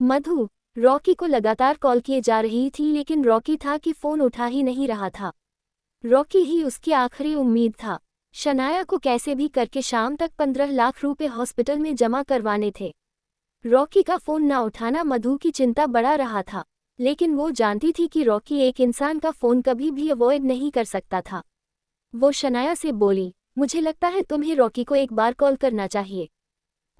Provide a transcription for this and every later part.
मधु Rocky को लगातार call किए जा रही थी, लेकिन रॉकी था कि फ़ोन उठा ही नहीं रहा था। रॉकी ही उसकी आखिरी उम्मीद था। शनाया को कैसे भी करके शाम तक 15 लाख रुपए हॉस्पिटल में जमा करवाने थे। रॉकी का फ़ोन न उठाना मधु की चिंता बढ़ा रहा था, लेकिन वो जानती थी कि रॉकी एक इंसान का फ़ोन कभी भी अवॉइड नहीं कर सकता था। वो शनाया से बोली, मुझे लगता है तुम्हें रॉकी को एक बार कॉल करना चाहिए।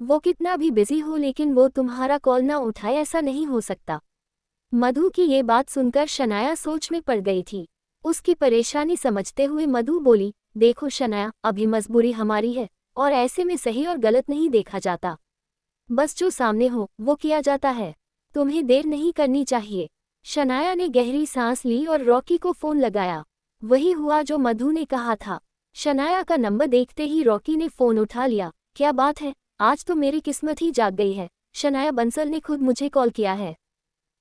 वो कितना भी बिजी हो, लेकिन वो तुम्हारा कॉल ना उठाए ऐसा नहीं हो सकता। मधु की ये बात सुनकर शनाया सोच में पड़ गई थी। उसकी परेशानी समझते हुए मधु बोली, देखो शनाया, अभी मजबूरी हमारी है और ऐसे में सही और गलत नहीं देखा जाता। बस जो सामने हो वो किया जाता है। तुम्हें देर नहीं करनी चाहिए। शनाया ने गहरी सांस ली और रॉकी को फ़ोन लगाया। वही हुआ जो मधु ने कहा था। शनाया का नंबर देखते ही रॉकी ने फ़ोन उठा लिया। क्या बात है, आज तो मेरी किस्मत ही जाग गई है। शनाया बंसल ने खुद मुझे कॉल किया है।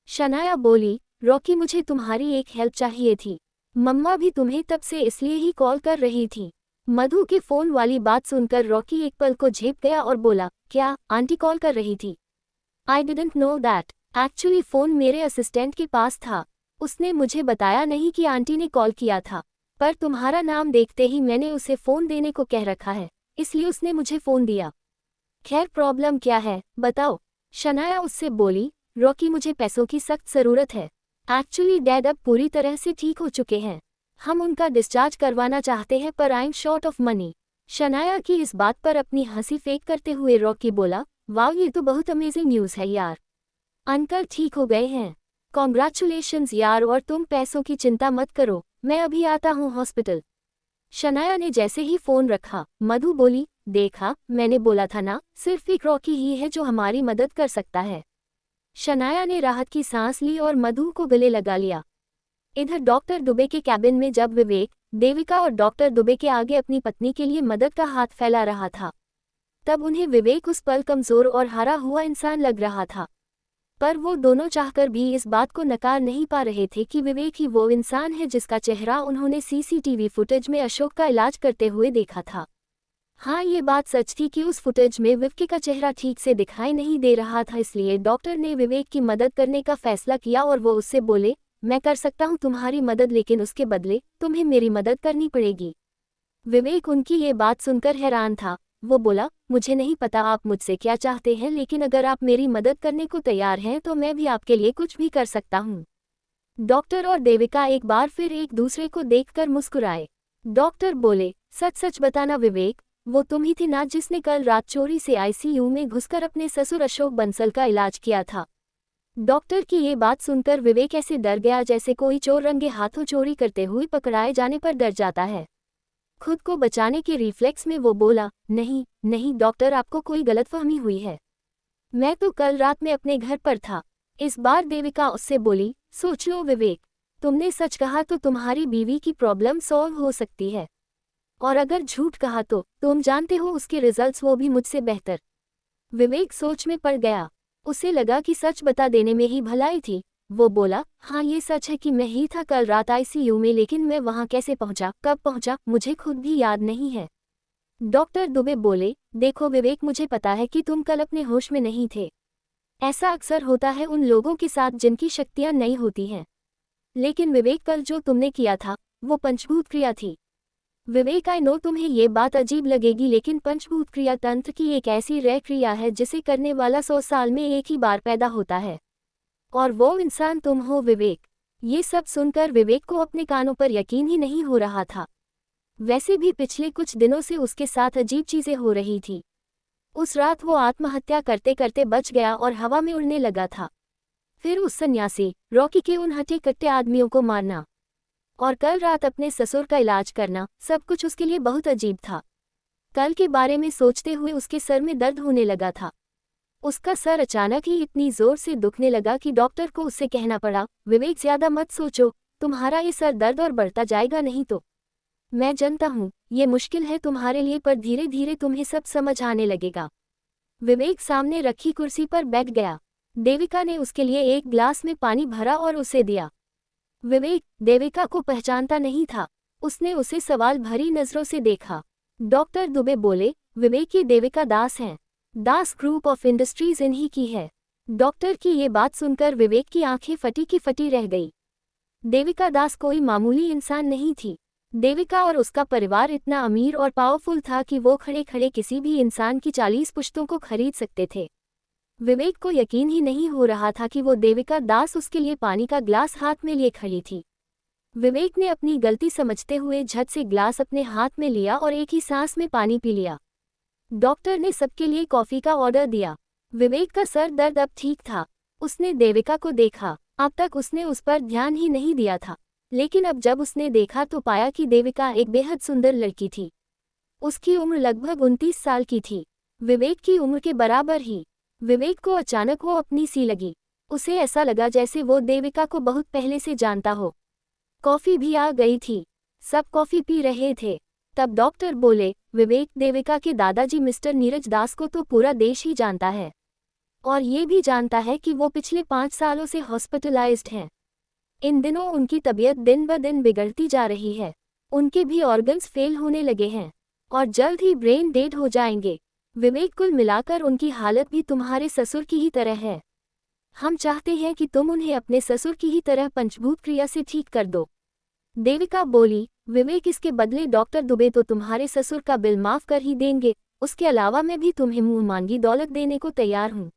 शनाया बोली, रॉकी मुझे तुम्हारी एक हेल्प चाहिए थी। मम्मा भी तुम्हें तब से इसलिए ही कॉल कर रही थी। मधु के फ़ोन वाली बात सुनकर रॉकी एक पल को झेप गया और बोला, क्या आंटी कॉल कर रही थी? I didn't know that. Actually phone मेरे असिस्टेंट के पास था। उसने मुझे बताया नहीं कि आंटी ने कॉल किया था, पर तुम्हारा नाम देखते ही मैंने उसे फ़ोन देने को कह रखा है, इसलिए उसने मुझे फ़ोन दिया। खैर प्रॉब्लम क्या है बताओ? शनाया उससे बोली, रॉकी मुझे पैसों की सख्त ज़रूरत है। एक्चुअली डैड अब पूरी तरह से ठीक हो चुके हैं। हम उनका डिस्चार्ज करवाना चाहते हैं, पर I am short of money. Shanaya की इस बात पर अपनी हंसी फेंक करते हुए रॉकी बोला, वाह ये तो बहुत अमेजिंग न्यूज़ है यार। अंकल ठीक हो गए हैं। कॉन्ग्रेचुलेशंस यार, और तुम पैसों की चिंता मत करो, मैं अभी आता हूँ हॉस्पिटल। शनाया ने जैसे ही फ़ोन रखा, मधु बोली, देखा मैंने बोला था ना, सिर्फ एक रॉकी ही है जो हमारी मदद कर सकता है। शनाया ने राहत की सांस ली और मधु को गले लगा लिया। इधर डॉक्टर दुबे के कैबिन में जब विवेक, देविका और डॉक्टर दुबे के आगे अपनी पत्नी के लिए मदद का हाथ फैला रहा था, तब उन्हें विवेक उस पल कमज़ोर और हारा हुआ इंसान लग रहा था। पर वो दोनों चाहकर भी इस बात को नकार नहीं पा रहे थे कि विवेक ही वो इंसान है जिसका चेहरा उन्होंने सीसीटीवी फुटेज में अशोक का इलाज करते हुए देखा था। हाँ, ये बात सच थी कि उस फुटेज में विवेक का चेहरा ठीक से दिखाई नहीं दे रहा था, इसलिए डॉक्टर ने विवेक की मदद करने का फैसला किया और वो उससे बोले, मैं कर सकता हूँ तुम्हारी मदद, लेकिन उसके बदले तुम्हें मेरी मदद करनी पड़ेगी। विवेक उनकी ये बात सुनकर हैरान था। वो बोला, मुझे नहीं पता आप मुझसे क्या चाहते हैं, लेकिन अगर आप मेरी मदद करने को तैयार हैं तो मैं भी आपके लिए कुछ भी कर सकता हूँ। डॉक्टर और देविका एक बार फिर एक दूसरे को देखकर मुस्कुराए। डॉक्टर बोले, सच सच बताना विवेक, वो तुम ही थी ना जिसने कल रात चोरी से आईसीयू में घुसकर अपने ससुर अशोक बंसल का इलाज किया था? डॉक्टर की ये बात सुनकर विवेक ऐसे डर गया जैसे कोई चोर रंगे हाथों चोरी करते हुए पकड़ाए जाने पर डर जाता है। खुद को बचाने के रिफ्लेक्स में वो बोला, नहीं नहीं डॉक्टर, आपको कोई गलतफहमी हुई है। मैं तो कल रात में अपने घर पर था। इस बार देविका उससे बोली, सोच लो विवेक, तुमने सच कहा तो तुम्हारी बीवी की प्रॉब्लम सॉल्व हो सकती है, और अगर झूठ कहा तो तुम जानते हो उसके रिजल्ट्स वो भी मुझसे बेहतर। विवेक सोच में पड़ गया। उसे लगा कि सच बता देने में ही भलाई थी। वो बोला, हाँ ये सच है कि मैं ही था कल रात आईसीयू में, लेकिन मैं वहाँ कैसे पहुँचा, कब पहुँचा, मुझे खुद भी याद नहीं है। डॉक्टर दुबे बोले, देखो विवेक, मुझे पता है कि तुम कल अपने होश में नहीं थे। ऐसा अक्सर होता है उन लोगों के साथ जिनकी शक्तियाँ नहीं होती हैं। लेकिन विवेक, कल जो तुमने किया था वो पंचभूत क्रिया थी। विवेक, आई नो तुम्हें ये बात अजीब लगेगी, लेकिन पंचभूत क्रिया तंत्र की एक ऐसी रेयर क्रिया है जिसे करने वाला 100 साल में एक ही बार पैदा होता है, और वो इंसान तुम हो विवेक। ये सब सुनकर विवेक को अपने कानों पर यकीन ही नहीं हो रहा था। वैसे भी पिछले कुछ दिनों से उसके साथ अजीब चीज़ें हो रही थी। उस रात वो आत्महत्या करते करते बच गया और हवा में उड़ने लगा था। फिर उस सन्यासी रॉकी के उन हटे कट्टे आदमियों को मारना, और कल रात अपने ससुर का इलाज करना, सब कुछ उसके लिए बहुत अजीब था। कल के बारे में सोचते हुए उसके सर में दर्द होने लगा था। उसका सर अचानक ही इतनी जोर से दुखने लगा कि डॉक्टर को उससे कहना पड़ा, विवेक ज़्यादा मत सोचो, तुम्हारा ये सर दर्द और बढ़ता जाएगा नहीं तो। मैं जानता हूँ ये मुश्किल है तुम्हारे लिए, पर धीरे धीरे तुम्हें सब समझ आने लगेगा। विवेक सामने रखी कुर्सी पर बैठ गया। देविका ने उसके लिए एक ग्लास में पानी भरा और उसे दिया। विवेक देविका को पहचानता नहीं था। उसने उसे सवाल भरी नज़रों से देखा। डॉक्टर दुबे बोले, विवेक ये देविका दास हैं। दास ग्रुप ऑफ इंडस्ट्रीज इन्हीं की है। डॉक्टर की ये बात सुनकर विवेक की आंखें फटी की फटी रह गई। देविका दास कोई मामूली इंसान नहीं थी। देविका और उसका परिवार इतना अमीर और पावरफुल था कि वो खड़े खड़े किसी भी इंसान की 40 पुश्तों को खरीद सकते थे। विवेक को यकीन ही नहीं हो रहा था कि वो देविका दास उसके लिए पानी का ग्लास हाथ में लिए खड़ी थी। विवेक ने अपनी गलती समझते हुए झट से ग्लास अपने हाथ में लिया और एक ही सांस में पानी पी लिया। डॉक्टर ने सबके लिए कॉफी का ऑर्डर दिया। विवेक का सर दर्द अब ठीक था। उसने देविका को देखा। अब तक उसने उस पर ध्यान ही नहीं दिया था, लेकिन अब जब उसने देखा तो पाया कि देविका एक बेहद सुंदर लड़की थी। उसकी उम्र लगभग 29 साल की थी, विवेक की उम्र के बराबर ही। विवेक को अचानक वो अपनी सी लगी। उसे ऐसा लगा जैसे वो देविका को बहुत पहले से जानता हो। कॉफी भी आ गई थी। सब कॉफी पी रहे थे। तब डॉक्टर बोले, विवेक, देविका के दादाजी मिस्टर नीरज दास को तो पूरा देश ही जानता है, और ये भी जानता है कि वो पिछले 5 सालों से हॉस्पिटलाइज्ड हैं। इन दिनों उनकी तबीयत दिन ब दिन बिगड़ती जा रही है। उनके भी ऑर्गन्स फेल होने लगे हैं और जल्द ही ब्रेन डेड हो जाएंगे। विवेक, कुल मिलाकर उनकी हालत भी तुम्हारे ससुर की ही तरह है। हम चाहते हैं कि तुम उन्हें अपने ससुर की ही तरह पंचभूत क्रिया से ठीक कर दो। देविका बोली, विवेक, इसके बदले डॉक्टर दुबे तो तुम्हारे ससुर का बिल माफ कर ही देंगे। उसके अलावा मैं भी तुम्हें मुंह मांगी दौलत देने को तैयार हूँ।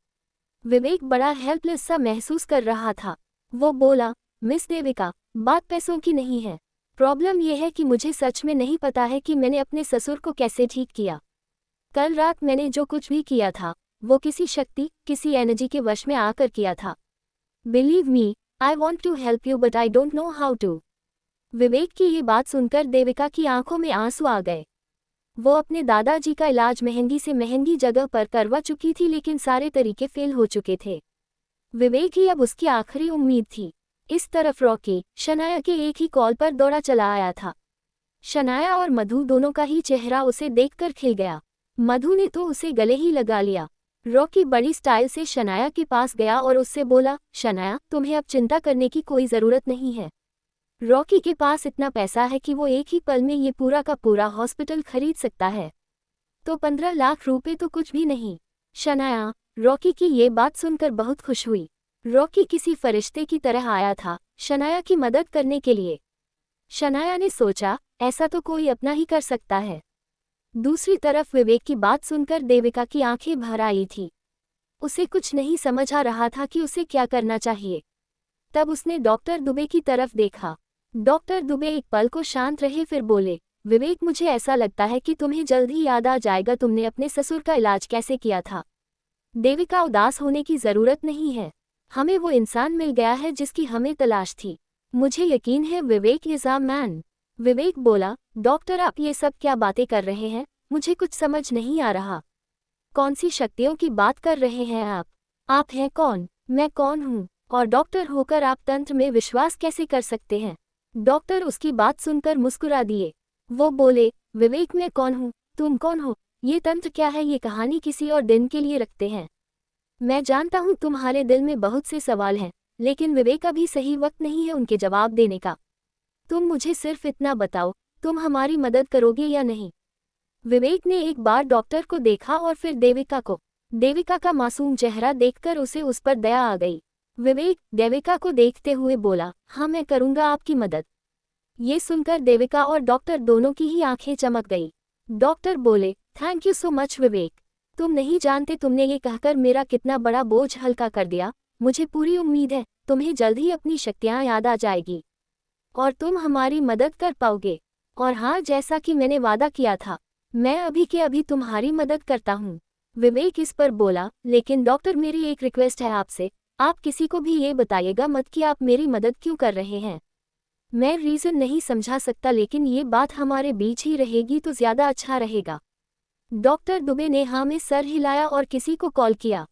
विवेक बड़ा हेल्पलेस सा महसूस कर रहा था। वो बोला, मिस देविका, बात पैसों की नहीं है। प्रॉब्लम यह है कि मुझे सच में नहीं पता है कि मैंने अपने ससुर को कैसे ठीक किया। कल रात मैंने जो कुछ भी किया था वो किसी शक्ति, किसी एनर्जी के वश में आकर किया था। Believe me, I want to help you but I don't know how to. Vivek की ये बात सुनकर देविका की आंखों में आंसू आ गए। वो अपने दादाजी का इलाज महंगी से महंगी जगह पर करवा चुकी थी, लेकिन सारे तरीके फेल हो चुके थे। विवेक ही अब उसकी आखिरी उम्मीद थी। इस तरफ रॉकी शनाया के एक ही कॉल पर दौड़ा चला आया था। शनाया और मधु दोनों का ही चेहरा उसे देखकर खिल गया। मधु ने तो उसे गले ही लगा लिया। रॉकी बड़ी स्टाइल से शनाया के पास गया और उससे बोला, शनाया, तुम्हें अब चिंता करने की कोई ज़रूरत नहीं है। रॉकी के पास इतना पैसा है कि वो एक ही पल में ये पूरा का पूरा हॉस्पिटल खरीद सकता है। तो 15 लाख रुपए तो कुछ भी नहीं। शनाया रॉकी की ये बात सुनकर बहुत खुश हुई। रॉकी किसी फरिश्ते की तरह आया था शनाया की मदद करने के लिए। शनाया ने सोचा, ऐसा तो कोई अपना ही कर सकता है। दूसरी तरफ विवेक की बात सुनकर देविका की आंखें भर आई थी। उसे कुछ नहीं समझ आ रहा था कि उसे क्या करना चाहिए। तब उसने डॉक्टर दुबे की तरफ देखा। डॉक्टर दुबे एक पल को शांत रहे, फिर बोले, विवेक, मुझे ऐसा लगता है कि तुम्हें जल्द ही याद आ जाएगा तुमने अपने ससुर का इलाज कैसे किया था। देविका, उदास होने की जरूरत नहीं है। हमें वो इंसान मिल गया है जिसकी हमें तलाश थी। मुझे यकीन है विवेक इज अ मैन। विवेक बोला, डॉक्टर, आप ये सब क्या बातें कर रहे हैं? मुझे कुछ समझ नहीं आ रहा। कौन सी शक्तियों की बात कर रहे हैं आप? आप हैं कौन? मैं कौन हूँ? और डॉक्टर होकर आप तंत्र में विश्वास कैसे कर सकते हैं? डॉक्टर उसकी बात सुनकर मुस्कुरा दिए। वो बोले, विवेक, मैं कौन हूँ? तुम कौन हो? ये तंत्र क्या है? ये कहानी किसी और दिन के लिए रखते हैं। मैं जानता हूँ तुम्हारे दिल में बहुत से सवाल हैं, लेकिन विवेक, अभी सही वक्त नहीं है उनके जवाब देने का। तुम मुझे सिर्फ इतना बताओ, तुम हमारी मदद करोगे या नहीं? विवेक ने एक बार डॉक्टर को देखा और फिर देविका को। देविका का मासूम चेहरा देखकर उसे उस पर दया आ गई। विवेक देविका को देखते हुए बोला, हाँ, मैं करूँगा आपकी मदद। ये सुनकर देविका और डॉक्टर दोनों की ही आंखें चमक गई। डॉक्टर बोले, थैंक यू सो मच विवेक। तुम नहीं जानते तुमने ये कहकर मेरा कितना बड़ा बोझ हल्का कर दिया। मुझे पूरी उम्मीद है तुम्हें जल्द ही अपनी शक्तियाँ याद आ जाएगी और तुम हमारी मदद कर पाओगे। और हाँ, जैसा कि मैंने वादा किया था, मैं अभी के अभी तुम्हारी मदद करता हूँ। विवेक इस पर बोला, लेकिन डॉक्टर, मेरी एक रिक्वेस्ट है आपसे। आप किसी को भी ये बताइएगा मत कि आप मेरी मदद क्यों कर रहे हैं। मैं रीज़न नहीं समझा सकता, लेकिन ये बात हमारे बीच ही रहेगी तो ज़्यादा अच्छा रहेगा। डॉक्टर दुबे ने हाँ में सर हिलाया और किसी को कॉल किया।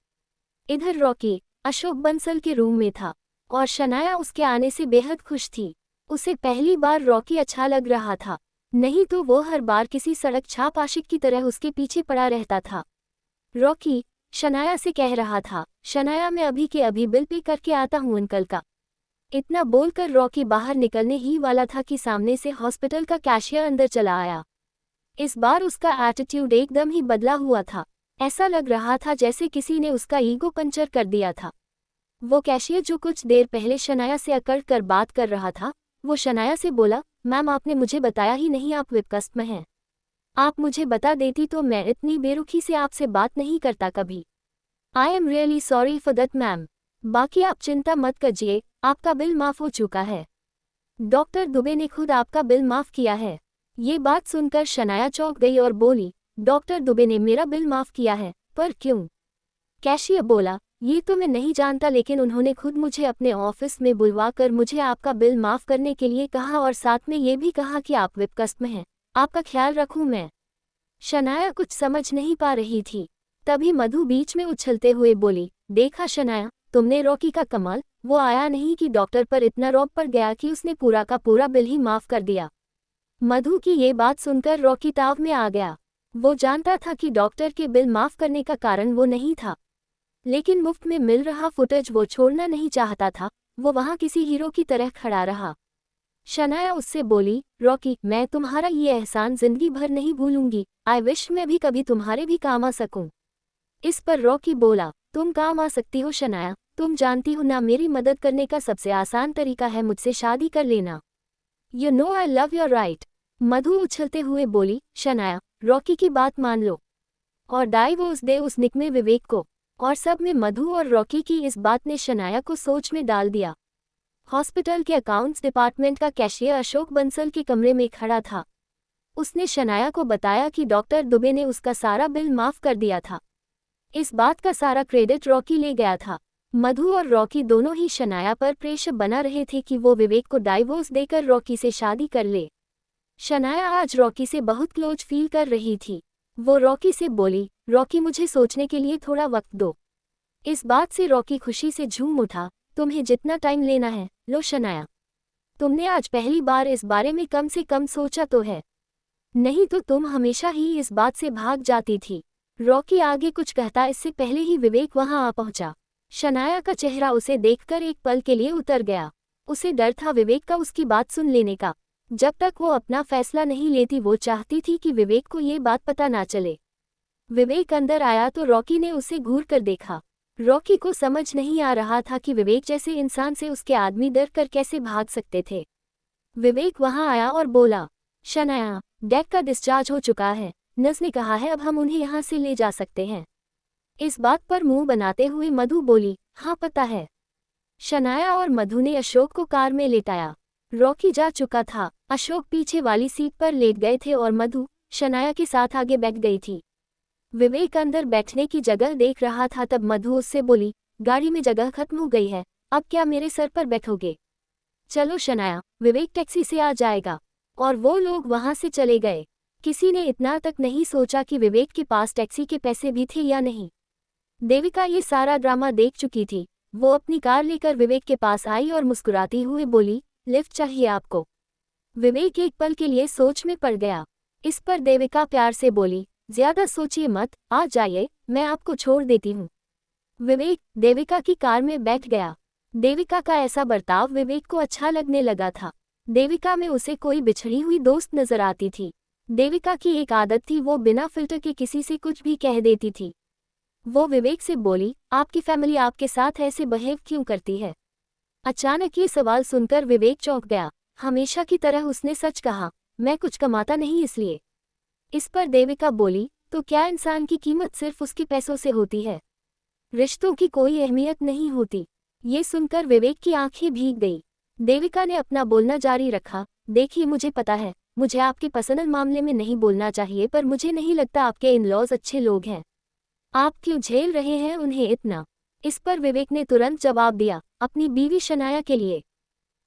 इधर रॉकी अशोक बंसल के रूम में था और शनाया उसके आने से बेहद खुश थी। उसे पहली बार रॉकी अच्छा लग रहा था, नहीं तो वो हर बार किसी सड़क छाप आशिक की तरह उसके पीछे पड़ा रहता था। रॉकी शनाया से कह रहा था, शनाया, मैं अभी के अभी बिल पे करके आता हूँ अंकल का। इतना बोलकर रॉकी बाहर निकलने ही वाला था कि सामने से हॉस्पिटल का कैशियर अंदर चला आया। इस बार उसका एटीट्यूड एकदम ही बदला हुआ था। ऐसा लग रहा था जैसे किसी ने उसका ईगो पंचर कर दिया था। वो कैशियर जो कुछ देर पहले शनाया से अकड़ कर बात कर रहा था, वो शनाया से बोला, मैम आपने मुझे बताया ही नहीं आप विपकस्ट में हैं। आप मुझे बता देती तो मैं इतनी बेरुखी से आपसे बात नहीं करता कभी। I am really sorry for that ma'am. बाकी आप चिंता मत कीजिए, आपका बिल माफ हो चुका है। डॉक्टर दुबे ने खुद आपका बिल माफ किया है। ये बात सुनकर शनाया चौंक गई और बोली, डॉक्टर दुबे ने मेरा बिल माफ किया है, पर क्यों? कैशियर बोला, ये तो मैं नहीं जानता लेकिन उन्होंने खुद मुझे अपने ऑफिस में बुलवाकर मुझे आपका बिल माफ करने के लिए कहा और साथ में ये भी कहा कि आप विपकस्ट में हैं, आपका ख्याल रखूं मैं। शनाया कुछ समझ नहीं पा रही थी। तभी मधु बीच में उछलते हुए बोली, देखा शनाया, तुमने रॉकी का कमाल, वो आया नहीं कि डॉक्टर पर इतना रौब पड़ गया कि उसने पूरा का पूरा बिल ही माफ कर दिया। मधु की ये बात सुनकर रॉकी ताव में आ गया। वो जानता था कि डॉक्टर के बिल माफ करने का कारण वो नहीं था, लेकिन मुफ्त में मिल रहा फुटेज वो छोड़ना नहीं चाहता था। वो वहां किसी हीरो की तरह खड़ा रहा। शनाया उससे बोली, रॉकी, मैं तुम्हारा ये एहसान जिंदगी भर नहीं भूलूंगी। आई विश मैं भी कभी तुम्हारे भी काम आ सकूं। इस पर रॉकी बोला, तुम काम आ सकती हो शनाया, तुम जानती हो ना मेरी मदद करने का सबसे आसान तरीका है मुझसे शादी कर लेना। You know I love your right. Madhu उछलते हुए बोली, शनाया, रॉकी की बात मान लो और डाइवोर्स दे उस निकम्मे विवेक को। और सब में मधु और रॉकी की इस बात ने शनाया को सोच में डाल दिया। हॉस्पिटल के अकाउंट्स डिपार्टमेंट का कैशियर अशोक बंसल के कमरे में खड़ा था। उसने शनाया को बताया कि डॉक्टर दुबे ने उसका सारा बिल माफ कर दिया था। इस बात का सारा क्रेडिट रॉकी ले गया था। मधु और रॉकी दोनों ही शनाया पर प्रेशर बना रहे थे कि वो विवेक को डाइवोर्स देकर रॉकी से शादी कर ले। शनाया आज रॉकी से बहुत क्लोज फील कर रही थी। वो रॉकी से बोली, रॉकी मुझे सोचने के लिए थोड़ा वक्त दो। इस बात से रॉकी खुशी से झूम उठा, तुम्हें जितना टाइम लेना है लो शनाया। तुमने आज पहली बार इस बारे में कम से कम सोचा तो है, नहीं तो तुम हमेशा ही इस बात से भाग जाती थी। रॉकी आगे कुछ कहता इससे पहले ही विवेक वहां आ पहुंचा। शनाया का चेहरा उसे देखकर एक पल के लिए उतर गया। उसे डर था विवेक का उसकी बात सुन लेने का। जब तक वो अपना फैसला नहीं लेती वो चाहती थी कि विवेक को ये बात पता ना चले। विवेक अंदर आया तो रॉकी ने उसे घूर कर देखा। रॉकी को समझ नहीं आ रहा था कि विवेक जैसे इंसान से उसके आदमी डर कर कैसे भाग सकते थे। विवेक वहां आया और बोला, शनाया, डैक का डिस्चार्ज हो चुका है, नर्स ने कहा है अब हम उन्हें यहाँ से ले जा सकते हैं। इस बात पर मुंह बनाते हुए मधु बोली, हाँ पता है। शनाया और मधु ने अशोक को कार में लेटाया। रॉकी जा चुका था। अशोक पीछे वाली सीट पर लेट गए थे और मधु शनाया के साथ आगे बैठ गई थी। विवेक अंदर बैठने की जगह देख रहा था तब मधु उससे बोली, गाड़ी में जगह खत्म हो गई है, अब क्या मेरे सर पर बैठोगे? चलो शनाया, विवेक टैक्सी से आ जाएगा। और वो लोग वहां से चले गए। किसी ने इतना तक नहीं सोचा कि विवेक के पास टैक्सी के पैसे भी थे या नहीं। देविका ये सारा ड्रामा देख चुकी थी। वो अपनी कार लेकर विवेक के पास आई और मुस्कुराती हुए बोली, लिफ्ट चाहिए आपको? विवेक एक पल के लिए सोच में पड़ गया। इस पर देविका प्यार से बोली, ज्यादा सोचिए मत, आ जाइए, मैं आपको छोड़ देती हूँ। विवेक देविका की कार में बैठ गया। देविका का ऐसा बर्ताव विवेक को अच्छा लगने लगा था। देविका में उसे कोई बिछड़ी हुई दोस्त नजर आती थी। देविका की एक आदत थी, वो बिना फिल्टर के किसी से कुछ भी कह देती थी। वो विवेक से बोली, आपकी फैमिली आपके साथ ऐसे बिहेव क्यों करती है? अचानक ये सवाल सुनकर विवेक चौंक गया। हमेशा की तरह उसने सच कहा, मैं कुछ कमाता नहीं इसलिए। इस पर देविका बोली, तो क्या इंसान की कीमत सिर्फ उसके पैसों से होती है? रिश्तों की कोई अहमियत नहीं होती। ये सुनकर विवेक की आंखें भीग गई। देविका ने अपना बोलना जारी रखा, देखिए मुझे पता है मुझे आपके पर्सनल मामले में नहीं बोलना चाहिए, पर मुझे नहीं लगता आपके इन-लॉज अच्छे लोग हैं। आप क्यों झेल रहे हैं उन्हें इतना? इस पर विवेक ने तुरंत जवाब दिया, अपनी बीवी शनाया के लिए।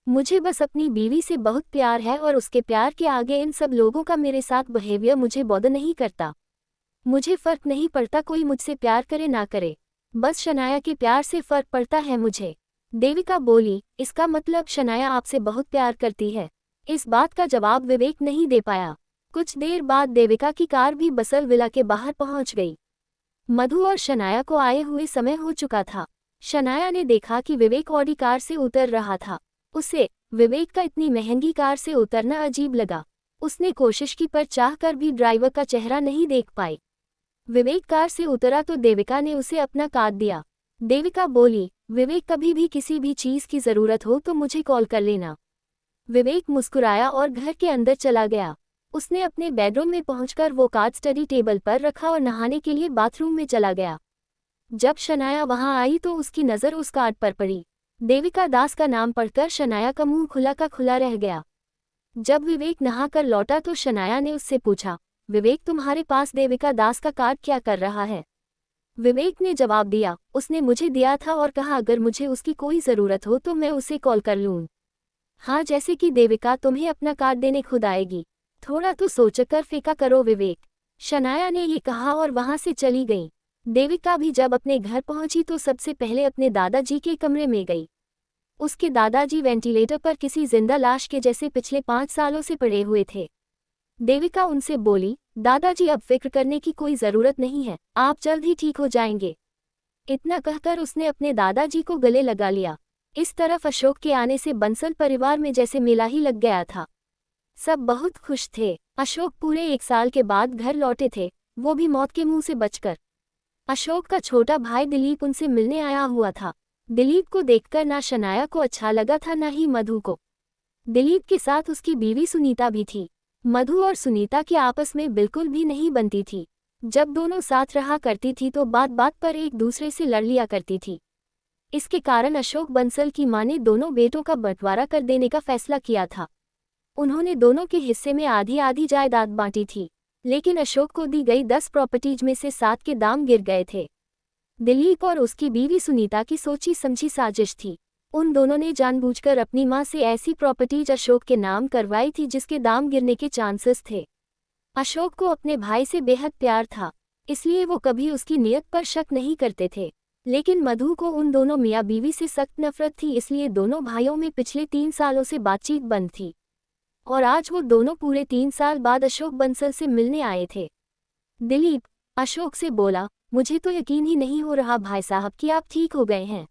मुझे बस अपनी बीवी से बहुत प्यार है और उसके प्यार के आगे इन सब लोगों का मेरे साथ बिहेवियर मुझे बॉदर नहीं करता। मुझे फर्क नहीं पड़ता कोई मुझसे प्यार करे ना करे, बस शनाया के प्यार से फर्क पड़ता है मुझे। देविका बोली, इसका मतलब शनाया आपसे बहुत प्यार करती है? इस बात का जवाब विवेक नहीं दे पाया। कुछ देर बाद देविका की कार भी बसल विला के बाहर पहुंच गई। मधु और शनाया को आए हुए समय हो चुका था। शनाया ने देखा कि विवेक ऑडी कार से उतर रहा था। उसे विवेक का इतनी महंगी कार से उतरना अजीब लगा। उसने कोशिश की पर चाहकर भी ड्राइवर का चेहरा नहीं देख पाई। विवेक कार से उतरा तो देविका ने उसे अपना कार्ड दिया। देविका बोली, विवेक कभी भी किसी भी चीज की जरूरत हो तो मुझे कॉल कर लेना। विवेक मुस्कुराया और घर के अंदर चला गया। उसने अपने बेडरूम में पहुंचकर वो कार्ड स्टडी टेबल पर रखा और नहाने के लिए बाथरूम में चला गया। जब शनाया वहां आई तो उसकी नज़र उस कार्ड पर पड़ी। देविका दास का नाम पढ़कर शनाया का मुंह खुला का खुला रह गया। जब विवेक नहाकर लौटा तो शनाया ने उससे पूछा, विवेक तुम्हारे पास देविका दास का कार्ड क्या कर रहा है? विवेक ने जवाब दिया, उसने मुझे दिया था और कहा अगर मुझे उसकी कोई ज़रूरत हो तो मैं उसे कॉल कर लूँ। हाँ, जैसे कि देविका तुम्हें अपना कार्ड देने खुद आएगी, थोड़ा तो सोचकर फेंका करो विवेक। शनाया ने ये कहा और वहां से चली गई। देविका भी जब अपने घर पहुंची तो सबसे पहले अपने दादाजी के कमरे में गई। उसके दादाजी वेंटिलेटर पर किसी जिंदा लाश के जैसे पिछले 5 सालों से पड़े हुए थे। देविका उनसे बोली, दादाजी अब फिक्र करने की कोई ज़रूरत नहीं है, आप जल्द ही ठीक हो जाएंगे। इतना कहकर उसने अपने दादाजी को गले लगा लिया। इस तरफ अशोक के आने से बंसल परिवार में जैसे मेला ही लग गया था। सब बहुत खुश थे। अशोक पूरे 1 साल के बाद घर लौटे थे, वो भी मौत के मुंह से बचकर। अशोक का छोटा भाई दिलीप उनसे मिलने आया हुआ था। दिलीप को देखकर ना शनाया को अच्छा लगा था ना ही मधु को। दिलीप के साथ उसकी बीवी सुनीता भी थी। मधु और सुनीता की आपस में बिल्कुल भी नहीं बनती थी। जब दोनों साथ रहा करती थी तो बात बात पर एक दूसरे से लड़ लिया करती थी। इसके कारण अशोक बंसल की मां ने दोनों बेटों का बंटवारा कर देने का फैसला किया था। उन्होंने दोनों के हिस्से में आधी आधी जायदाद बांटी थी, लेकिन अशोक को दी गई 10 प्रॉपर्टीज में से 7 के दाम गिर गए थे। दिलीप और उसकी बीवी सुनीता की सोची समझी साजिश थी। उन दोनों ने जानबूझकर अपनी मां से ऐसी प्रॉपर्टीज अशोक के नाम करवाई थी जिसके दाम गिरने के चांसेस थे। अशोक को अपने भाई से बेहद प्यार था, इसलिए वो कभी उसकी नीयत पर शक नहीं करते थे। लेकिन मधु को उन दोनों मियाँ बीवी से सख्त नफरत थी, इसलिए दोनों भाइयों में पिछले 3 सालों से बातचीत बंद थी। और आज वो दोनों पूरे 3 साल बाद अशोक बंसल से मिलने आए थे। दिलीप अशोक से बोला, मुझे तो यकीन ही नहीं हो रहा भाई साहब कि आप ठीक हो गए हैं।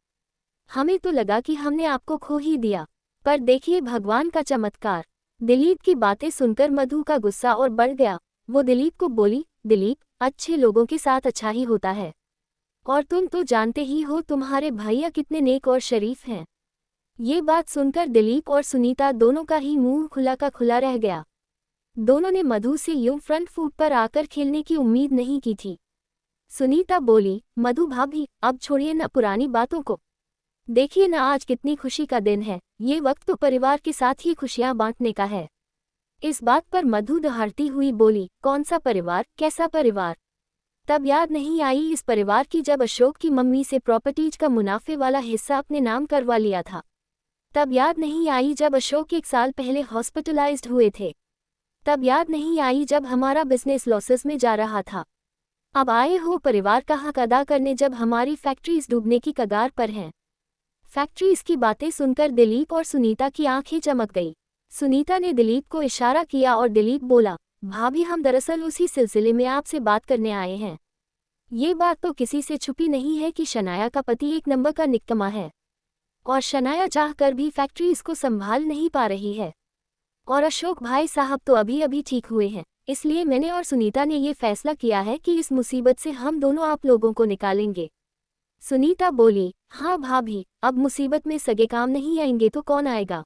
हमें तो लगा कि हमने आपको खो ही दिया, पर देखिए भगवान का चमत्कार। दिलीप की बातें सुनकर मधु का गुस्सा और बढ़ गया। वो दिलीप को बोली, दिलीप, अच्छे लोगों के साथ अच्छा ही होता है, और तुम तो जानते ही हो तुम्हारे भैया कितने नेक और शरीफ हैं। ये बात सुनकर दिलीप और सुनीता दोनों का ही मुंह खुला का खुला रह गया। दोनों ने मधु से यूं फ्रंट फुट पर आकर खेलने की उम्मीद नहीं की थी। सुनीता बोली, मधु भाभी, अब छोड़िए ना पुरानी बातों को। देखिए ना आज कितनी खुशी का दिन है, ये वक्त तो परिवार के साथ ही खुशियां बांटने का है। इस बात पर मधु दहाड़ती हुई बोली, कौन सा परिवार, कैसा परिवार? तब याद नहीं आई इस परिवार की जब अशोक की मम्मी से प्रॉपर्टीज का मुनाफे वाला हिस्सा अपने नाम करवा लिया था। तब याद नहीं आई जब अशोक 1 साल पहले हॉस्पिटलाइज्ड हुए थे। तब याद नहीं आई जब हमारा बिजनेस लॉसेस में जा रहा था। अब आए हो परिवार का हक अदा करने जब हमारी फैक्ट्रीज डूबने की कगार पर हैं। फैक्ट्रीज की बातें सुनकर दिलीप और सुनीता की आंखें चमक गई। सुनीता ने दिलीप को इशारा किया और दिलीप बोला, भाभी हम दरअसल उसी सिलसिले में आपसे बात करने आए हैं। ये बात तो किसी से छुपी नहीं है कि शनाया का पति 1 नंबर का निकम्मा है, और शनाया चाहकर भी फैक्ट्री इसको संभाल नहीं पा रही है। और अशोक भाई साहब तो अभी अभी ठीक हुए हैं, इसलिए मैंने और सुनीता ने ये फैसला किया है कि इस मुसीबत से हम दोनों आप लोगों को निकालेंगे। सुनीता बोली, हाँ भाभी, अब मुसीबत में सगे काम नहीं आएंगे तो कौन आएगा?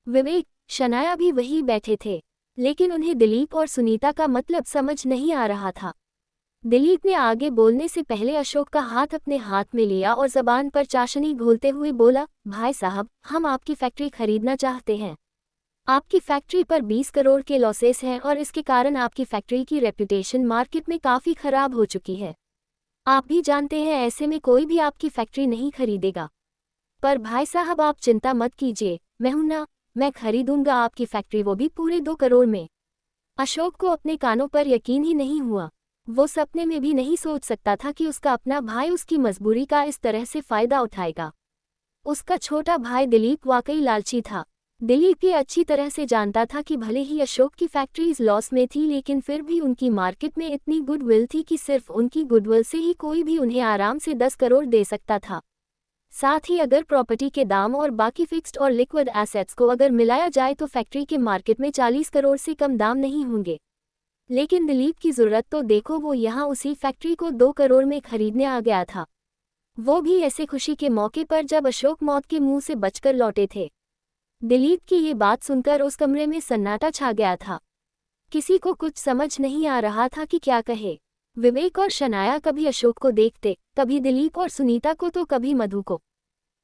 विवेक, शनाया भी वही बैठे थे, लेकिन उन्हें दिलीप और सुनीता का मतलब समझ नहीं आ रहा था। दिलीप ने आगे बोलने से पहले अशोक का हाथ अपने हाथ में लिया और जबान पर चाशनी घोलते हुए बोला, भाई साहब, हम आपकी फैक्ट्री खरीदना चाहते हैं। आपकी फैक्ट्री पर 20 करोड़ के लॉसेस हैं और इसके कारण आपकी फैक्ट्री की रेपुटेशन मार्केट में काफ़ी खराब हो चुकी है। आप भी जानते हैं ऐसे में कोई भी आपकी फैक्ट्री नहीं खरीदेगा। पर भाई साहब आप चिंता मत कीजिए, मैं हूं ना, मैं खरीदूंगा आपकी फैक्ट्री, वो भी पूरे 2 करोड़ में। अशोक को अपने कानों पर यकीन ही नहीं हुआ। वो सपने में भी नहीं सोच सकता था कि उसका अपना भाई उसकी मजबूरी का इस तरह से फायदा उठाएगा। उसका छोटा भाई दिलीप वाकई लालची था। दिलीप ये अच्छी तरह से जानता था कि भले ही अशोक की फैक्ट्रीज लॉस में थी, लेकिन फिर भी उनकी मार्केट में इतनी गुडविल थी कि सिर्फ उनकी गुडविल से ही कोई भी उन्हें आराम से 10 करोड़ दे सकता था। साथ ही अगर प्रॉपर्टी के दाम और बाकी फिक्स्ड और लिक्विड एसेट्स को अगर मिलाया जाए तो फैक्ट्री के मार्केट में 40 करोड़ से कम दाम नहीं होंगे। लेकिन दिलीप की जरूरत तो देखो, वो यहाँ उसी फैक्ट्री को 2 करोड़ में खरीदने आ गया था। वो भी ऐसे खुशी के मौके पर जब अशोक मौत के मुंह से बचकर लौटे थे। दिलीप की ये बात सुनकर उस कमरे में सन्नाटा छा गया था। किसी को कुछ समझ नहीं आ रहा था कि क्या कहे। विवेक और शनाया कभी अशोक को देखते, कभी दिलीप और सुनीता को, तो कभी मधु को।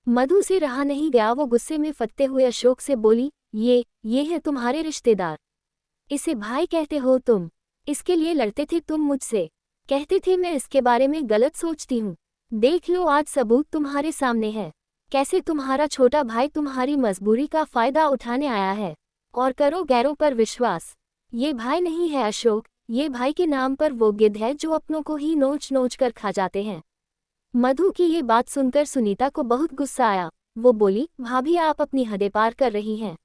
मधु से रहा नहीं गया, वो गुस्से में फटते हुए अशोक से बोली, ये है तुम्हारे रिश्तेदार, इसे भाई कहते हो तुम? इसके लिए लड़ते थे तुम मुझसे, कहते थे मैं इसके बारे में गलत सोचती हूँ। देख लो आज सबूत तुम्हारे सामने है, कैसे तुम्हारा छोटा भाई तुम्हारी मजबूरी का फायदा उठाने आया है और करो गैरों पर विश्वास। ये भाई नहीं है अशोक, ये भाई के नाम पर वो गिद्ध है जो अपनों को ही नोच नोच कर खा जाते हैं। मधु की ये बात सुनकर सुनीता को बहुत गुस्सा आया। वो बोली, भाभी आप अपनी हदें पार कर रही हैं।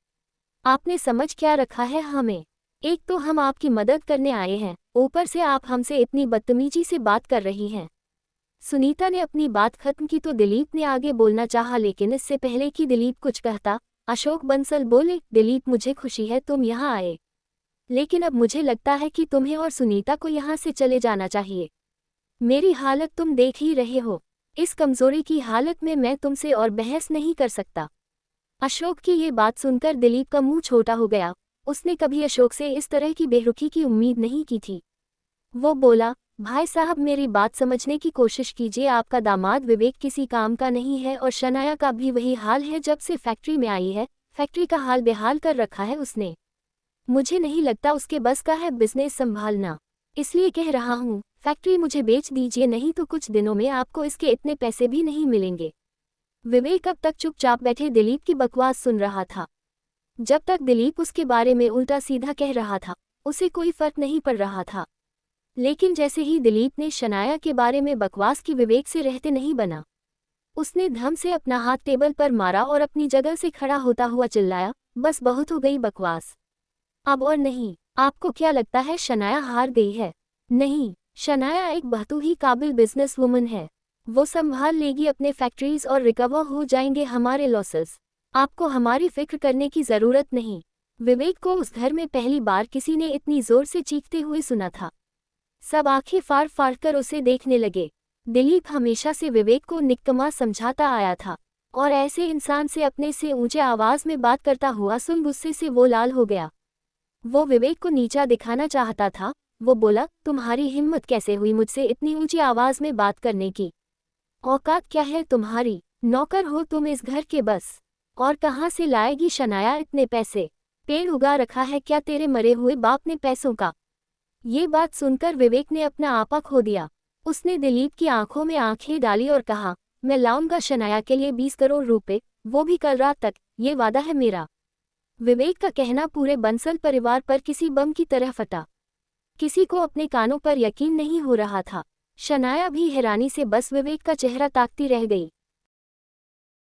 आपने समझ क्या रखा है हमें? एक तो हम आपकी मदद करने आए हैं, ऊपर से आप हमसे इतनी बदतमीजी से बात कर रही हैं। सुनीता ने अपनी बात खत्म की तो दिलीप ने आगे बोलना चाहा, लेकिन इससे पहले कि दिलीप कुछ कहता, अशोक बंसल बोले, दिलीप मुझे खुशी है तुम यहाँ आए, लेकिन अब मुझे लगता है कि तुम्हें और सुनीता को यहाँ से चले जाना चाहिए। मेरी हालत तुम देख ही रहे हो, इस कमजोरी की हालत में मैं तुमसे और बहस नहीं कर सकता। अशोक की ये बात सुनकर दिलीप का मुंह छोटा हो गया। उसने कभी अशोक से इस तरह की बेरुखी की उम्मीद नहीं की थी। वो बोला, भाई साहब मेरी बात समझने की कोशिश कीजिए, आपका दामाद विवेक किसी काम का नहीं है और शनाया का भी वही हाल है जब से फैक्ट्री में आई है, फैक्ट्री का हाल बेहाल कर रखा है उसने। मुझे नहीं लगता उसके बस का है बिजनेस संभालना, इसलिए कह रहा हूँ फैक्ट्री मुझे बेच दीजिए, नहीं तो कुछ दिनों में आपको इसके इतने पैसे भी नहीं मिलेंगे। विवेक अब तक चुपचाप बैठे दिलीप की बकवास सुन रहा था। जब तक दिलीप उसके बारे में उल्टा सीधा कह रहा था उसे कोई फर्क नहीं पड़ रहा था, लेकिन जैसे ही दिलीप ने शनाया के बारे में बकवास की, विवेक से रहते नहीं बना। उसने धम से अपना हाथ टेबल पर मारा और अपनी जगह से खड़ा होता हुआ चिल्लाया, बस बहुत हो गई बकवास, अब और नहीं। आपको क्या लगता है शनाया हार गई है? नहीं, शनाया एक बहुत ही काबिल बिजनेस वुमन है, वो संभाल लेगी अपने फैक्ट्रीज और रिकवर हो जाएंगे हमारे लॉसेस। आपको हमारी फिक्र करने की जरूरत नहीं। विवेक को उस घर में पहली बार किसी ने इतनी जोर से चीखते हुए सुना था। सब आंखें फाड़ फाड़ कर उसे देखने लगे। दिलीप हमेशा से विवेक को निकम्मा समझाता आया था और ऐसे इंसान से अपने से ऊंचे आवाज में बात करता हुआ सुन गुस्से से वो लाल हो गया। वो विवेक को नीचा दिखाना चाहता था। वो बोला, तुम्हारी हिम्मत कैसे हुई मुझसे इतनी ऊंची आवाज में बात करने की? औकात क्या है तुम्हारी? नौकर हो तुम इस घर के बस, और कहाँ से लाएगी शनाया इतने पैसे? पेड़ उगा रखा है क्या तेरे मरे हुए बाप ने पैसों का? ये बात सुनकर विवेक ने अपना आपा खो दिया। उसने दिलीप की आंखों में आंखें डाली और कहा, मैं लाऊंगा शनाया के लिए 20 करोड़ रुपए, वो भी कल रात तक, ये वादा है मेरा। विवेक का कहना पूरे बंसल परिवार पर किसी बम की तरह फटा। किसी को अपने कानों पर यकीन नहीं हो रहा था। शनाया भी हैरानी से बस विवेक का चेहरा ताकती रह गई।